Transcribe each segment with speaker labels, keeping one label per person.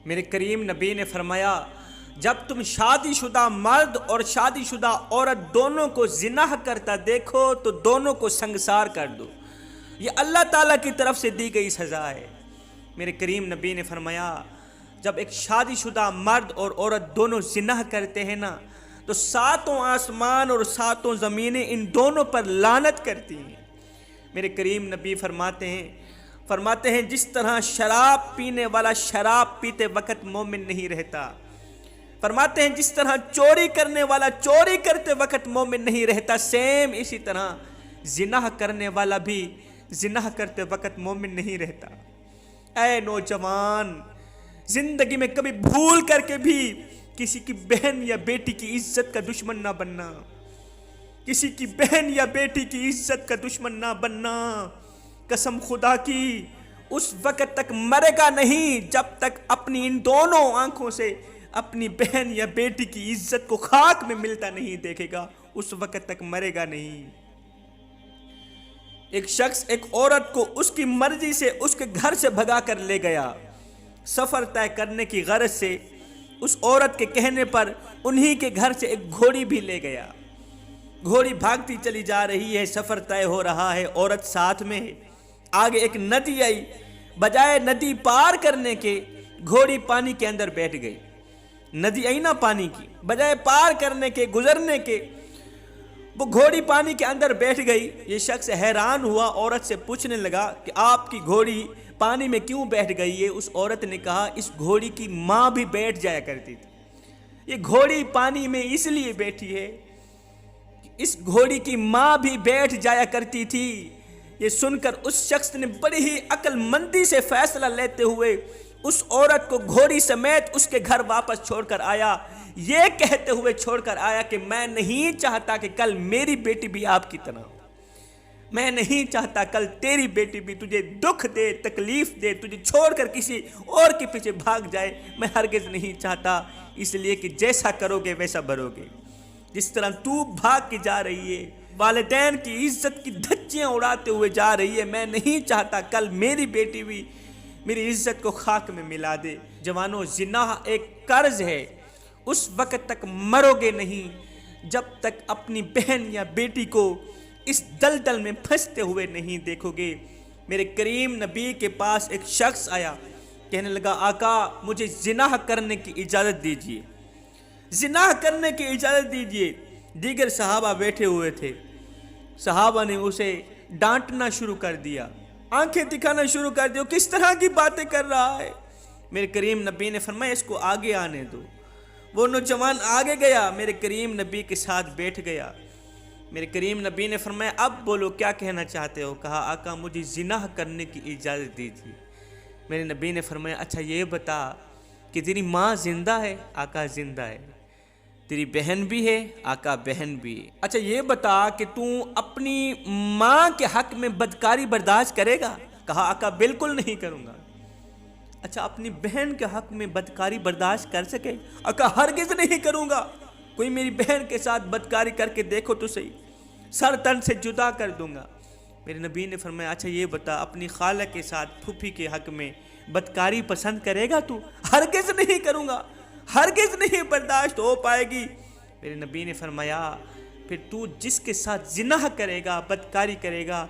Speaker 1: میرے کریم نبی نے فرمایا جب تم شادی شدہ مرد اور شادی شدہ عورت دونوں کو زنا کرتا دیکھو تو دونوں کو سنگسار کر دو، یہ اللہ تعالیٰ کی طرف سے دی گئی سزا ہے۔ میرے کریم نبی نے فرمایا جب ایک شادی شدہ مرد اور عورت دونوں زنا کرتے ہیں نا تو ساتوں آسمان اور ساتوں زمینیں ان دونوں پر لعنت کرتی ہیں۔ میرے کریم نبی فرماتے ہیں جس طرح شراب پینے والا شراب پیتے وقت مومن نہیں رہتا، فرماتے ہیں جس طرح چوری کرنے والا چوری کرتے وقت مومن نہیں رہتا، سیم اسی طرح زنا کرنے والا بھی زنا کرتے وقت مومن نہیں رہتا۔ اے نوجوان، زندگی میں کبھی بھول کر کے بھی کسی کی بہن یا بیٹی کی عزت کا دشمن نہ بننا، کسی کی بہن یا بیٹی کی عزت کا دشمن نہ بننا۔ قسم خدا کی اس وقت تک مرے گا نہیں جب تک اپنی ان دونوں آنکھوں سے اپنی بہن یا بیٹی کی عزت کو خاک میں ملتا نہیں دیکھے گا، اس وقت تک مرے گا نہیں۔ ایک شخص ایک عورت کو اس کی مرضی سے اس کے گھر سے بھگا کر لے گیا، سفر طے کرنے کی غرض سے اس عورت کے کہنے پر انہی کے گھر سے ایک گھوڑی بھی لے گیا۔ گھوڑی بھاگتی چلی جا رہی ہے، سفر طے ہو رہا ہے، عورت ساتھ میں ہے۔ آگے ایک ندی آئی، بجائے ندی پار کرنے کے گھوڑی پانی کے اندر بیٹھ گئی۔ ندی آئی نا پانی کی، بجائے پار کرنے کے گزرنے کے وہ گھوڑی پانی کے اندر بیٹھ گئی۔ یہ شخص حیران ہوا، عورت سے پوچھنے لگا کہ آپ کی گھوڑی پانی میں کیوں بیٹھ گئی ہے؟ اس عورت نے کہا اس گھوڑی کی ماں بھی بیٹھ جایا کرتی تھی، یہ گھوڑی پانی میں اس لیے بیٹھی ہے کہ اس گھوڑی کی ماں بھی بیٹھ جایا کرتی تھی۔ یہ سن کر اس شخص نے بڑی ہی عقل مندی سے فیصلہ لیتے ہوئے اس عورت کو گھوڑی سمیت اس کے گھر واپس چھوڑ کر آیا، یہ کہتے ہوئے چھوڑ کر آیا کہ میں نہیں چاہتا کہ کل میری بیٹی بھی آپ کی طرح ہو، میں نہیں چاہتا کل تیری بیٹی بھی تجھے دکھ دے، تکلیف دے، تجھے چھوڑ کر کسی اور کے پیچھے بھاگ جائے، میں ہرگز نہیں چاہتا، اس لیے کہ جیسا کرو گے ویسا بھرو گے۔ جس طرح تو بھاگ کے جا رہی ہے، والدین کی عزت کی دھچیاں اڑاتے ہوئے جا رہی ہے، میں نہیں چاہتا کل میری بیٹی بھی میری عزت کو خاک میں ملا دے۔ جوانوں، زنا ایک قرض ہے، اس وقت تک مرو گے نہیں جب تک اپنی بہن یا بیٹی کو اس دلدل میں پھنستے ہوئے نہیں دیکھو گے۔ میرے کریم نبی کے پاس ایک شخص آیا، کہنے لگا آقا مجھے زنا کرنے کی اجازت دیجیے، زنا کرنے کی اجازت دیجیے۔ دیگر صحابہ بیٹھے ہوئے تھے، صحابہ نے اسے ڈانٹنا شروع کر دیا، آنکھیں دکھانا شروع کر دیا، کس طرح کی باتیں کر رہا ہے۔ میرے کریم نبی نے فرمایا اس کو آگے آنے دو۔ وہ نوجوان آگے گیا، میرے کریم نبی کے ساتھ بیٹھ گیا۔ میرے کریم نبی نے فرمایا اب بولو کیا کہنا چاہتے ہو؟ کہا آقا مجھے زنا کرنے کی اجازت دیجیے۔ میرے نبی نے فرمایا اچھا یہ بتا کہ تیری ماں زندہ ہے؟ آقا زندہ ہے۔ تیری بہن بھی ہے؟ آقا بہن بھی ہے۔ اچھا یہ بتا کہ تو اپنی ماں کے حق میں بدکاری برداشت کرے گا؟ کہا آقا بالکل نہیں کروں گا۔ اچھا اپنی بہن کے حق میں بدکاری برداشت کر سکے؟ آقا ہرگز نہیں کروں گا، کوئی میری بہن کے ساتھ بدکاری کر کے دیکھو تو صحیح، سر تن سے جدا کر دوں گا۔ میرے نبی نے فرمایا اچھا یہ بتا اپنی خالہ کے ساتھ پھوپھی کے حق میں بدکاری پسند کرے گا تو؟ ہرگز نہیں کروں گا، ہرگز نہیں برداشت ہو پائے گی۔ میرے نبی نے فرمایا پھر تو جس کے ساتھ زنا کرے گا، بدکاری کرے گا،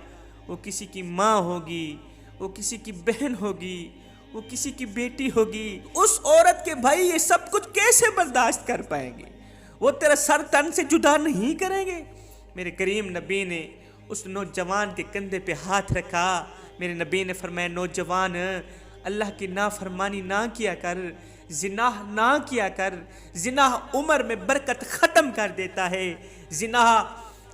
Speaker 1: وہ کسی کی ماں ہوگی، وہ کسی کی بہن ہوگی، وہ کسی کی بیٹی ہوگی۔ اس عورت کے بھائی یہ سب کچھ کیسے برداشت کر پائیں گے؟ وہ تیرا سر تن سے جدا نہیں کریں گے؟ میرے کریم نبی نے اس نوجوان کے کندھے پہ ہاتھ رکھا۔ میرے نبی نے فرمایا نوجوان اللہ کی نافرمانی نہ کیا کر، زنا نہ کیا کر، زنا عمر میں برکت ختم کر دیتا ہے، زنا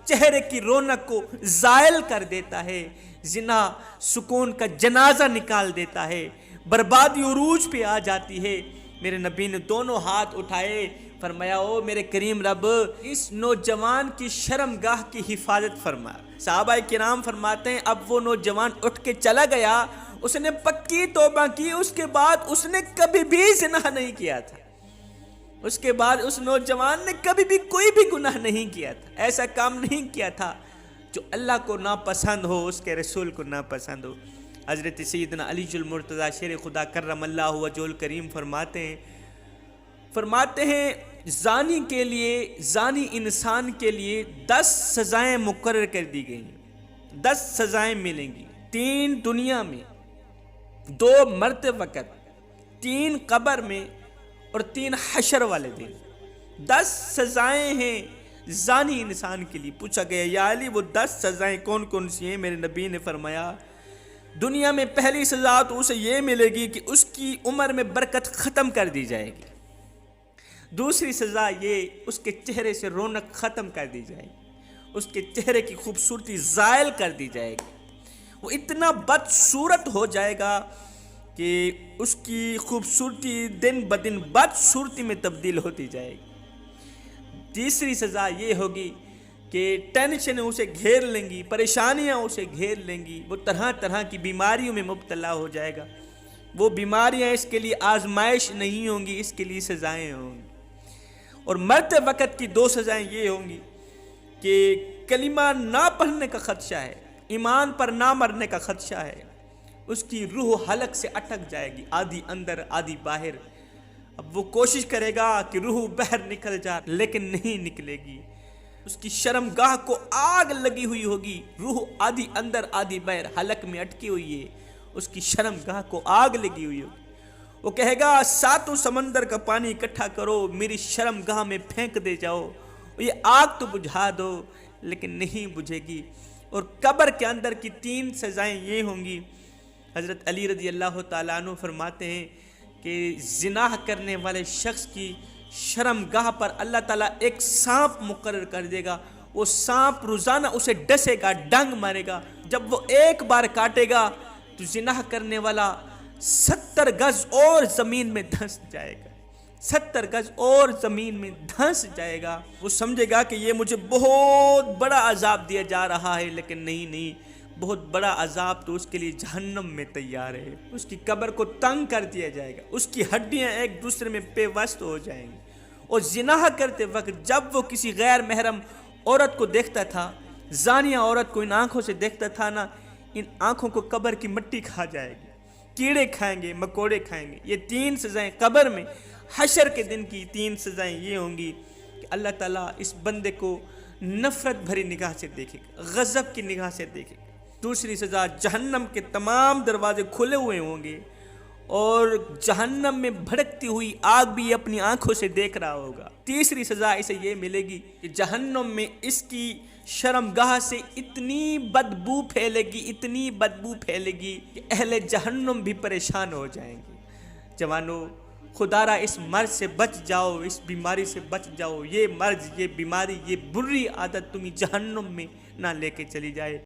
Speaker 1: چہرے کی رونق کو زائل کر دیتا ہے، زنا سکون کا جنازہ نکال دیتا ہے، بربادی عروج پہ آ جاتی ہے۔ میرے نبی نے دونوں ہاتھ اٹھائے، فرمایا او میرے کریم رب اس نوجوان کی شرمگاہ کی حفاظت فرما۔ صحابہ کرام فرماتے ہیں اب وہ نوجوان اٹھ کے چلا گیا، اس نے پکی توبہ کی، اس کے بعد اس نے کبھی بھی زنا نہیں کیا تھا، اس کے بعد اس نوجوان نے کبھی بھی کوئی بھی گناہ نہیں کیا تھا، ایسا کام نہیں کیا تھا جو اللہ کو ناپسند ہو، اس کے رسول کو ناپسند ہو۔ حضرت سیدنا علی المرتضیٰ شیر خدا کرم اللہ وجہ کریم فرماتے ہیں زانی کے لیے، زانی انسان کے لیے 10 سزائیں مقرر کر دی گئی ہیں، 10 سزائیں ملیں گی، 3 دنیا میں، 2 مرتے وقت، 3 قبر میں اور 3 حشر والے دن۔ 10 سزائیں ہیں زانی انسان کے لیے۔ پوچھا گیا یا علی وہ 10 سزائیں کون کون سی ہیں؟ میرے نبی نے فرمایا دنیا میں پہلی سزا تو اسے یہ ملے گی کہ اس کی عمر میں برکت ختم کر دی جائے گی، دوسری سزا یہ اس کے چہرے سے رونق ختم کر دی جائے گی، اس کے چہرے کی خوبصورتی زائل کر دی جائے گی، وہ اتنا بدصورت ہو جائے گا کہ اس کی خوبصورتی دن بدن بدصورتی میں تبدیل ہوتی جائے گی۔ تیسری سزا یہ ہوگی کہ ٹینشن اسے گھیر لیں گی، پریشانیاں اسے گھیر لیں گی، وہ طرح طرح کی بیماریوں میں مبتلا ہو جائے گا۔ وہ بیماریاں اس کے لیے آزمائش نہیں ہوں گی، اس کے لیے سزائیں ہوں گی۔ اور مرتے وقت کی 2 سزائیں یہ ہوں گی کہ کلمہ نہ پڑھنے کا خدشہ ہے، ایمان پر نہ مرنے کا خدشہ ہے، اس کی روح حلق سے اٹک جائے گی، آدھی اندر آدھی باہر۔ اب وہ کوشش کرے گا کہ روح باہر نکل جائے لیکن نہیں نکلے گی، اس کی شرمگاہ کو آگ لگی ہوئی ہوگی، روح آدھی اندر آدھی باہر حلق میں اٹکی ہوئی ہے، اس کی شرمگاہ کو آگ لگی ہوئی ہوگی۔ وہ کہے گا 7 سمندر کا پانی اکٹھا کرو، میری شرمگاہ میں پھینک دے جاؤ، یہ آگ تو بجھا دو، لیکن نہیں بجھے گی۔ اور قبر کے اندر کی 3 سزائیں یہ ہوں گی۔ حضرت علی رضی اللہ تعالیٰ عنہ فرماتے ہیں کہ زنا کرنے والے شخص کی شرمگاہ پر اللہ تعالیٰ ایک سانپ مقرر کر دے گا، وہ سانپ روزانہ اسے ڈسے گا، ڈنگ مارے گا، جب وہ ایک بار کاٹے گا تو زنا کرنے والا 70 گز اور زمین میں دھنس جائے گا، 70 گز اور زمین میں دھنس جائے گا۔ وہ سمجھے گا کہ یہ مجھے بہت بڑا عذاب دیا جا رہا ہے، لیکن نہیں، بہت بڑا عذاب تو اس کے لیے جہنم میں تیار ہے۔ اس کی قبر کو تنگ کر دیا جائے گا، اس کی ہڈیاں ایک دوسرے میں پیوست ہو جائیں گی۔ اور زنا کرتے وقت جب وہ کسی غیر محرم عورت کو دیکھتا تھا، زانیہ عورت کو ان آنکھوں سے دیکھتا تھا نا، ان آنکھوں کو قبر کی مٹی کھا جائے گی، کیڑے کھائیں گے، مکوڑے کھائیں گے۔ یہ 3 سزائیں قبر میں۔ حشر کے دن کی 3 سزائیں یہ ہوں گی کہ اللہ تعالیٰ اس بندے کو نفرت بھری نگاہ سے دیکھے گا، غضب کی نگاہ سے دیکھے گا۔ دوسری سزا جہنم کے تمام دروازے کھلے ہوئے ہوں گے اور جہنم میں بھڑکتی ہوئی آگ بھی اپنی آنکھوں سے دیکھ رہا ہوگا۔ تیسری سزا اسے یہ ملے گی کہ جہنم میں اس کی شرمگاہ سے اتنی بدبو پھیلے گی، اتنی بدبو پھیلے گی کہ اہل جہنم بھی پریشان ہو جائیں گے۔ جوانو خدا را اس مرض سے بچ جاؤ، اس بیماری سے بچ جاؤ، یہ مرض، یہ بیماری، یہ بری عادت تمہیں جہنم میں نہ لے کے چلی جائے۔